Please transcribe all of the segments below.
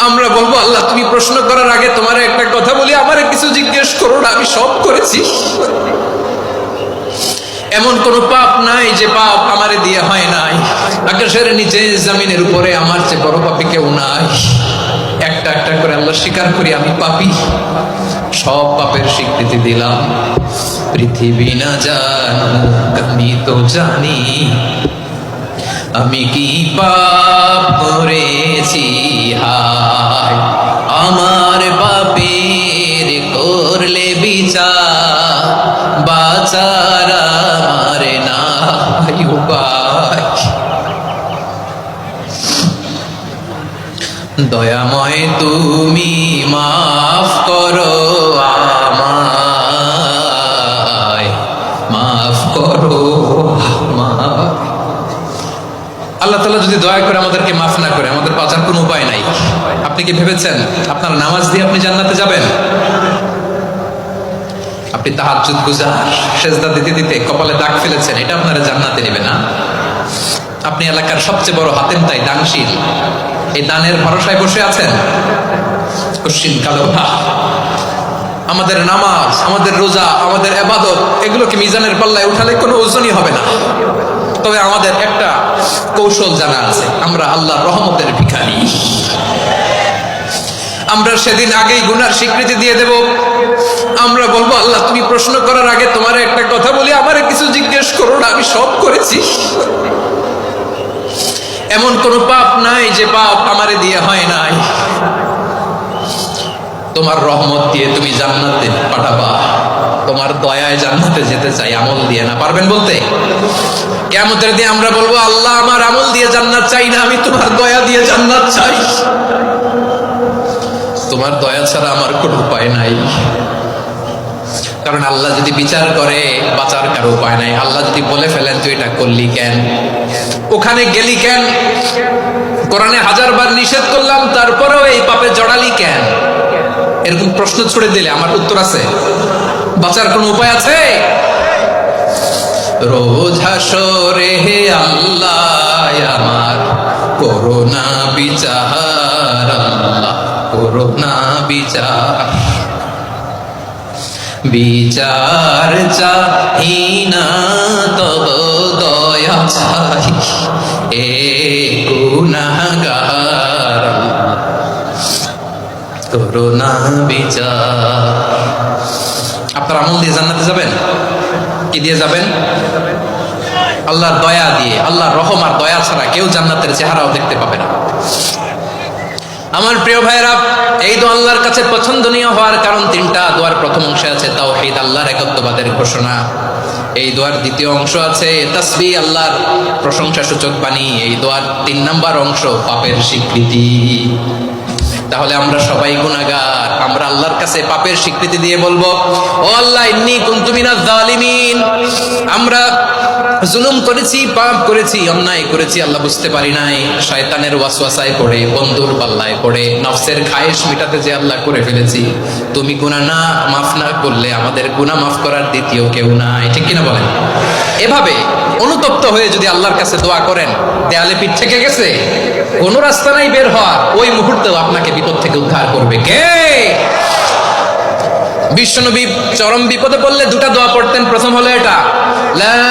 আমরা বলবো আল্লাহ তুমি প্রশ্ন করার আগে তোমার একটা কথা বলি, আমারে কিছু জিজ্ঞেস করো না, আমি সব করেছি। এমন কোন পাপ নাই যে পাপ আমারে দিয়ে হয় নাই। আকাশের নিচে জমিনের উপরে আমার চেয়ে বড় পাপী কেউ নাই। একটা একটা করে আল্লাহ স্বীকার করি আমি পাপী, সব পাপের স্বীকৃতি দিলাম। পৃথিবী না জানুক আমি তো জানি আমি কি পাপ করেছি। হায় আমার পাপের করলে বিচার, বাঁচার আমার নাই উপায়। দয়াময় তুমি মাফ করো আমায়, মাফ করো আমায়। আল্লাহ তাআলা যদি দয়া করে আমাদেরকে মাফ না করে, আমাদের বাঁচার কোনো উপায় নাই। আপনি কি ভেবেছেন আপনার নামাজ দিয়ে আপনি জান্নাতে যাবেন? আপনি তাহাজ্জুদ গুজার, সেজদা দিতে দিতে কপালে দাগ ফেলেছেন, এটা আপনারা জান্নাতে নেবে না। আপনি এলাকার সবচেয়ে বড় হাতেম তাই দানশীল, এই দানের ভরসায় বসে আছেন কশিন কালো। আমাদের নামাজ, আমাদের রোজা, আমাদের ইবাদত, এগুলোকে মিজানের পাল্লায় উঠালে কোনো ওজনই হবে না। তবে আমাদের একটা কৌশল জানা আছে, আমরা আল্লাহর রহমতের ভিখারি। আমরা সেদিন আগেই গুনার স্বীকৃতি দিয়ে দেব। আমরা বলবো আল্লাহ তুমি প্রশ্ন করার আগে তোমার একটা কথা বলি, আমারে কিছু জিজ্ঞেস করো না, আমি সব করেছি। এমন কোন পাপ নাই যে পাপ আমারে দিয়ে হয় নাই। তোমার রহমত দিয়ে তুমি জান্নাতে পাঠাবা, তোমার দয়ায় জান্নাতে যেতে চাই, আমল দিয়ে না। পারবেন বলতে? কিয়ামতের দিন আমরা বলবো আল্লাহ আমার আমল দিয়ে জান্নাত চাই না, আমি তোমার দয়া দিয়ে জান্নাত চাই। তোমার দয়া ছাড়া আমার কোনো উপায় নাই। কারণ আল্লাহ যদি বিচার করে বাঁচার কারো উপায় নাই। আল্লাহ যদি বলে ফেলেন তুই এটা করলি কেন, ওখানে গেলি কেন, কোরআনে 1000 বার নিষেধ করলাম তারপরেও এই পাপে জড়ালি কেন, এরকম প্রশ্ন ছুড়ে দিলে আমার উত্তর আছে? বাঁচার কোনো উপায় আছে? রোজ হাসরে হে আল্লাহ আমার করোনা বিচার, আল্লাহ করোনা বিচার। বিচার চাহি না তব দয়া চাই, এ গুনাহগার করোনা বিচার। আপনার আমল দিয়ে জান্নাতে যাবেন? কি দিয়ে যাবেন? আল্লাহর দয়া দিয়ে। আল্লাহর রহম আর দয়া ছাড়া কেউ জান্নাতের চেহারাও দেখতে পাবে না। আমার প্রিয় ভাইরা, এই দোয়া আল্লাহর কাছে পছন্দনীয় হওয়ার কারণ তিনটা। দোয়ার প্রথম অংশে আছে তাওহীদ, আল্লাহর একত্ববাদের ঘোষণা। এই দোয়ার দ্বিতীয় অংশ আছে তাসবিহ, আল্লাহর প্রশংসা সূচক বাণী। এই দোয়ার 3 নাম্বার অংশ পাপের স্বীকৃতি। তাহলে আমরা সবাই গুনাহগার। আমরা আল্লাহর কাছে পাপের স্বীকৃতি দিয়ে বলবো ও আল্লাহ ইন্নী কুনতু মিনাজ জালিমিন, আমরা জুলুম করেছি, পাপ করেছি, অন্যায় করেছি, আল্লাহ বুঝতে পারি নাই, শয়তানের ওয়াসওয়াসায় পড়ে, বন্ধুর পাল্লায় পড়ে, নফসের খায়েশ মিটাতে যে আল্লাহ করে ফেলেছি। তুমি গুনাহ না মাফ না করলে আমাদের গুনাহ মাফ করার দ্বিতীয় কেউ নাই। ঠিক কিনা বলেন? এভাবে অনুতপ্ত হয়ে যদি আল্লাহর কাছে দোয়া করেন, দেয়ালে পিঠ থেকে গেছে, কোনো রাস্তা নাই বের হওয়ার, ওই মুহূর্তেও আপনাকে বিপদ থেকে উদ্ধার করবে কে? বিশ্বনবী চরম বিপদে পড়লে দুটা দোয়া পড়তেন। প্রথম হলো এটা, লা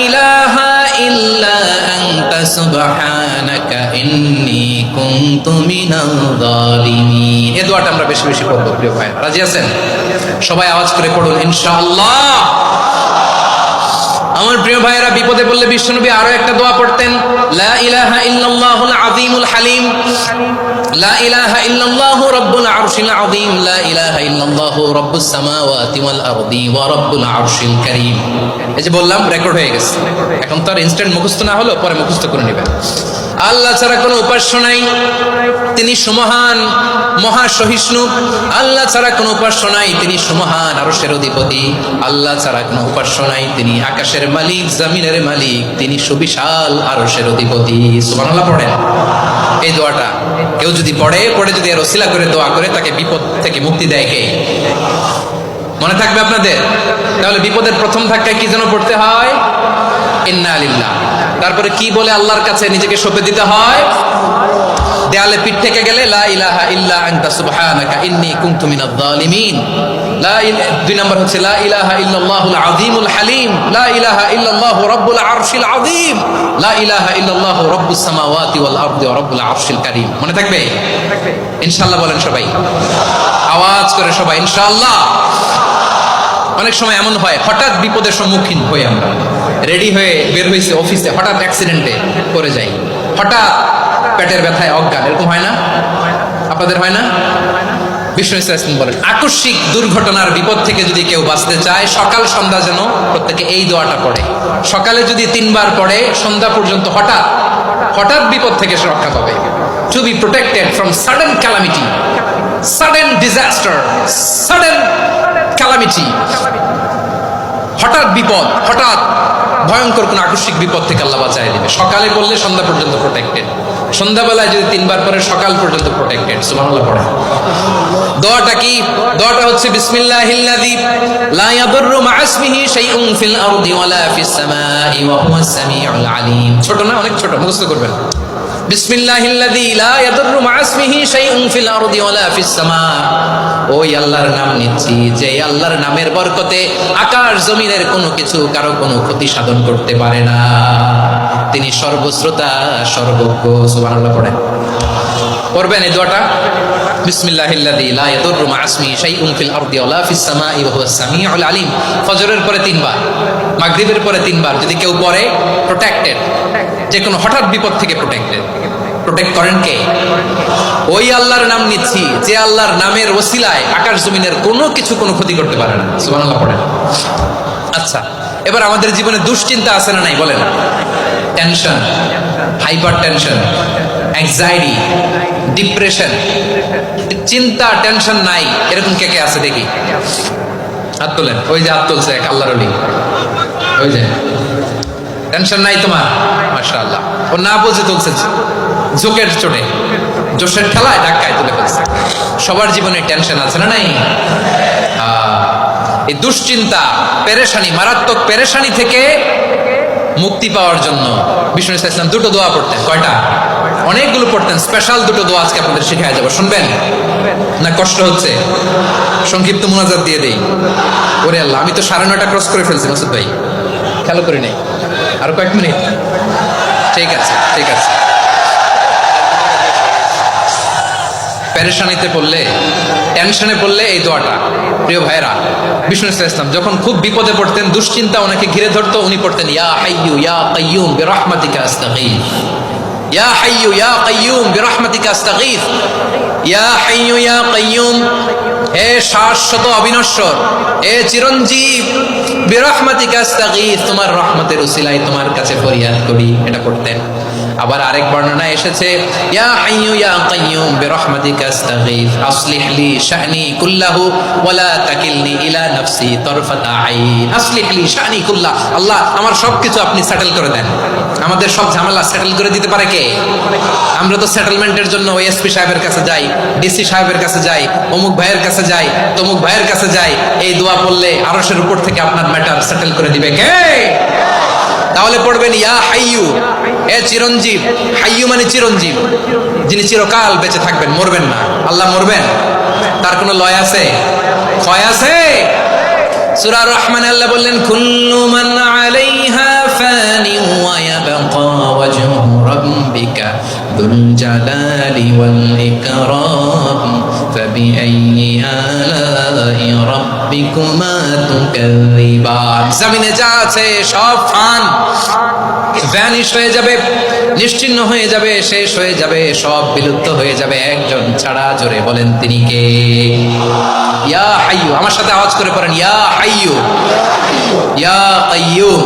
ইলাহা ইল্লা আনতা সুবহানাকা ইন্নী কুনতু মিনাল জালিমিন। এই দোয়াটা আমরা বেশি বেশি পড়ব প্রিয় ভাই। রাজি আছেন? সবাই আওয়াজ করে পড়ুন ইনশাআল্লাহ। আমার প্রিয় ভাইয়েরা, বিপদে পড়লে বিশ্বনবী আরো একটা দোয়া পড়তেন, লা ইলাহা ইল্লাল্লাহুল আযীমুল হালিম, লা ইলাহা ইল্লাল্লাহু রাব্বুল আরশিল আযীম, লা ইলাহা ইল্লাল্লাহু রাব্বুস সামাওয়াতি ওয়াল আরদি ওয়া রাব্বুল আরশিল কারীম। এই যে বললাম, রেকর্ড হয়ে গেছে। এখন তো আর ইনস্ট্যান্ট মুখস্থ না হলো, পরে মুখস্থ করে নেবেন। আল্লাহ ছাড়া কোনো উপাস্য নাই, তিনি সুমহান, মহা সহিষ্ণু। আল্লাহ ছাড়া কোনো উপাস্য নাই, তিনি সুমহান, আরশের অধিপতি। আল্লাহ ছাড়া কোনো উপাস্য নাই, তিনি আকাশের মালিক, জমিনের মালিক, তিনি সুবিশাল, আরশের অধিপতি। সুবহানাল্লাহ পড়েন এই দোয়াটা। কেউ যদি পড়ে যদি এর ওসিলা করে দোয়া করে, তাকে বিপদ থেকে মুক্তি দেয় কে? মনে থাকবে আপনাদের? তাহলে বিপদের প্রথম ধাক্কায় কি যেন পড়তে হয়? ইন্না লিল্লাহ। তারপরে কি বলে আল্লাহর কাছে নিজেকে সঁপে দিতে হয়? দেয়ালে পিঠ থেকে গেলে লা ইলাহা ইল্লা আনতা সুবহানাকা ইন্নী কুনতু মিনাজ জালিমিন। দুই নম্বর হচ্ছে লা ইলাহা ইল্লাল্লাহুল আযীমুল হালিম, লা ইলাহা ইল্লাল্লাহু রাব্বুল আরশিল আযীম, লা ইলাহা ইল্লাল্লাহু রাব্বুস সামাওয়াতি ওয়াল আরদি ওয়া রাব্বুল আরশিল কারীম। মনে থাকবে? ইনশাআল্লাহ বলেন সবাই, আওয়াজ করে সবাই ইনশাআল্লাহ। অনেক সময় এমন হয়, হঠাৎ বিপদের সম্মুখীন হই আমরা, রেডি হয়ে বের হয়েছে অফিসে, হঠাৎ অ্যাক্সিডেন্টে পড়ে যাই, হঠাৎ পেটের ব্যথায় অজ্ঞান, এরকম হয় না? আপনাদের হয় না? বিষ্ণু ইসলাম বলেন, আকস্মিক দুর্ঘটনার বিপদ থেকে যদি কেউ বাঁচতে চায়, সকাল সন্ধ্যা যেন প্রত্যেকে এই দোয়াটা পড়ে। সকালে যদি 3 বার পড়ে, সন্ধ্যা পর্যন্ত হঠাৎ হঠাৎ বিপদ থেকে সে রক্ষা পাবে। To be protected from sudden calamity, sudden disaster, sudden calamity, হঠাৎ বিপদ, হঠাৎ ভয়ঙ্কর কোন আকস্মিক বিপদ থেকে আল্লাহ বাঁচায় দিবে। সকালে করলে সন্ধ্যা পর্যন্ত প্রোটেক্টেড, সন্ধ্যাবেলায় যদি 3 বার পরে সকাল পর্যন্ত প্রোটেক্টেড। সুবহানাল্লাহ পড়ে। দোয়াটা কি? দোয়াটা হচ্ছে বিসমিল্লাহিল্লাযী লা ইয়াদুররু মা ইসমিহি শাইউন ফিল আরদি ওয়ালা ফিস সামাই ওয়া হুয়াস সামিউল আলীম। ছোট না? অনেক ছোট, মুখস্থ করবেন। বিসমিল্লাহিল্লাযী লা ইয়াদুররু মা ইসমিহি শাইউন ফিল আরদি ওয়ালা ফিস সামা। ওই আল্লাহর নাম নিচ্ছি, যে আল্লাহর নামের বরকতে আকাশ জমিনের কোনো কিছু কারো কোনো ক্ষতি সাধন করতে পারে না। তিনি সর্বশ্রোতা, সর্বজ্ঞ। সুবহানাল্লাহ পড়েন। পড়বেন এই দোয়াটা, বিসমিল্লাহিল্লাযী লা ইয়াদুররু মা ইসমিহি শাইউন ফিল আরদি ওয়ালা ফিস সামাই ওয়া হুয়াস সামিউল আলীম। ফজরের পরে 3 বার, মাগরিবের পরে 3 বার যদি কেউ পড়ে, প্রোটেক্টেড, যে কোনো হঠাৎ বিপদ থেকে প্রোটেক্টেড। প্রোটেক্ট করেন কে? ওই আল্লাহর নাম নিচ্ছি, যে আল্লাহর নামের ওসিলায় আকাশ জমিনের কোনো কিছু কোনো ক্ষতি করতে পারে না। সুবহানাল্লাহ পড়েন। আচ্ছা, এবার আমাদের জীবনে দুশ্চিন্তা আছে না নাই বলেন? Tension, hyper tension, anxiety, depression, চিন্তা, টেনশন নাই, এরকম কে কে আছে দেখি? হাত তোলেন। ওই যে হাত তুলছে এক আল্লাহর ওলি, ওই যে। টেনশন নাই তোমার? মাশাআল্লাহ। ও না বুঝে তুলছে, জোকের চোটে, জোশের ঠেলায় ধাক্কায় তুলে ফেলছে। সবার জীবনে টেনশন আছে না নাই? এই দুশ্চিন্তা, পেরেশানি, মারাত্মক পেরেশানি থেকে মুক্তি পাওয়ার জন্য বিষ্ণু ইসলাম 2টো দোয়া পড়তেন। কয়টা? অনেকগুলো পড়তেন। স্পেশাল 2টো দোয়া আজকে আপনাদের শিখায় যাবো, শুনবেন না? কষ্ট হচ্ছে? সংক্ষিপ্ত মুনাজাত দিয়ে দেই। ওরে আল্লাহ, আমি তো 9:30 ক্রস করে ফেলছি মাসুদ ভাই, খেয়াল করি নাই। আরো কয়েক মিনিট? ঠিক আছে, ঠিক আছে। পেরেশানিতে পড়লে, টেনশনে পড়লে এই দোয়াটা, প্রিয় ভাইরা, বিষ্ণু ইসলাম যখন খুব বিপদে পড়তেন, দুশ্চিন্তা ওনাকে ঘিরে ধরতো, উনি পড়তেন ইয়া হাইয়্যু ইয়া কাইয়্যুম বিরহমাতিকা আস্তাগীথ, ইয়া হাইয়্যু ইয়া কাইয়্যুম বিরহমাতিকা আস্তাগীথ, ইয়া হাইয়্যু ইয়া কাইয়্যুম, হে শাশ্বত অবিনশ্বর, হে চিরঞ্জীব, বিরহমাতিকা আস্তাগীথ, তোমার রহমতের উসিলায় তোমার কাছে ফরিয়াদ করি। এটা করতেন। আবার আরেক বর্ণনা এসেছে ইয়া হাইয়্যু ইয়া কাইয়্যুম বিরহমাতিকা আস্তাগীথ আসলিহ লি শা'নি কুল্লাহু ওয়া লা তাকিলনি ইলা নাফসি তারফাতা আইন। আসলিহ লি শা'নি কুল্লাহ, আল্লাহ আমার সবকিছু আপনি সেটেল করে দেন। আমাদের সব ঝামেলা সেটেল করে দিতে পারে কে? আমরা তো সেটেলমেন্টের জন্য ওএসপি সাহেবের কাছে যাই, ডিসি সাহেবের কাছে যাই, অমুক ভাইয়ের কাছে যাই, তমুক ভাইয়ের কাছে যাই। এই দোয়া পড়লে আরশের উপর থেকে আপনার ম্যাটার সেটেল করে দিবে কে? তাহলে পড়বেন ইয়া হাইয়্যু, এ চিরঞ্জীব। হাইয়্যু মানে চিরঞ্জীব, যিনি চিরকাল বেঁচে থাকবেন, মরবেন না। আল্লাহ মরবেন? তার কোনো লয় আছে? ক্ষয় আছে? সূরা রহমানে আল্লাহ বললেন কুল্লু মান আলাইহা ফানি ওয়া ইয়াবকা ওয়াজহু রাব্বিকা যুল জালালি ওয়াল ইকরাম ফাবিআইয়ি আলাই রাব্বিকুমা তুকাযিবান। জমিনে যা আছে সব ফান, ভ্যানিশ হয়ে যাবে, নিশ্চিহ্ন হয়ে যাবে, শেষ হয়ে যাবে, সব বিলুপ্ত হয়ে যাবে, একজন ছাড়া। জোরে বলেন তিনি কে? ইয়া হাইয়্যু। আমার সাথে আওয়াজ করে পড়েন ইয়া হাইয়্যু ইয়া কাইয়্যুম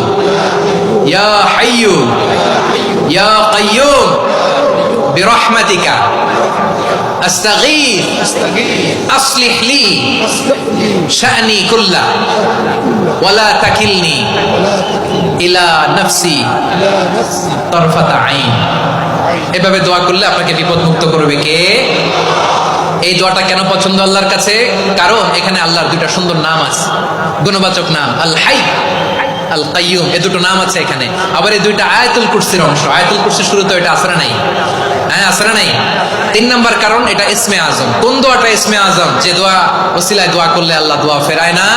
ইয়া হাইয়্যু ইয়া কাইয়্যুম বিরহমাতিকা আস্তাগীথ আসলিহ লি শা'নি কুল্লাহ ওয়া লা তাকিলনি ইলা নাফসি তারফাতা আইন। এভাবে দোয়া করলে আপনাকে বিপদ মুক্ত করবে কে? এই দোয়াটা কেন পছন্দ আল্লাহর কাছে? কারণ এখানে আল্লাহর 2টা সুন্দর নাম আছে, গুণবাচক নাম। আল হাই, আল কাইয়ুম, এ দুটো নাম আছে এখানে। আবার এই দুইটা আয়াতুল কুরসির অংশ। আয়াতুল কুরসির শুরুতে এটা আসরা নাই, হ্যাঁ আসরা নাই। 3 নাম্বার কারণ এটা ইসমে আজম। কোন দোয়াটা ইসমে আজম? যে দোয়া ওসিলায় দোয়া করলে আল্লাহ দোয়া ফেরায় না।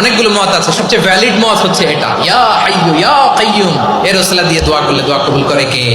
অনেকগুলো মত আছে, সবচেয়ে ভ্যালিড মত হচ্ছে এটা, ইয়া হাইয়ু ইয়া কাইয়ুম, এর ওসিলা দিয়ে দোয়া করলে দোয়া কবুল করে কে?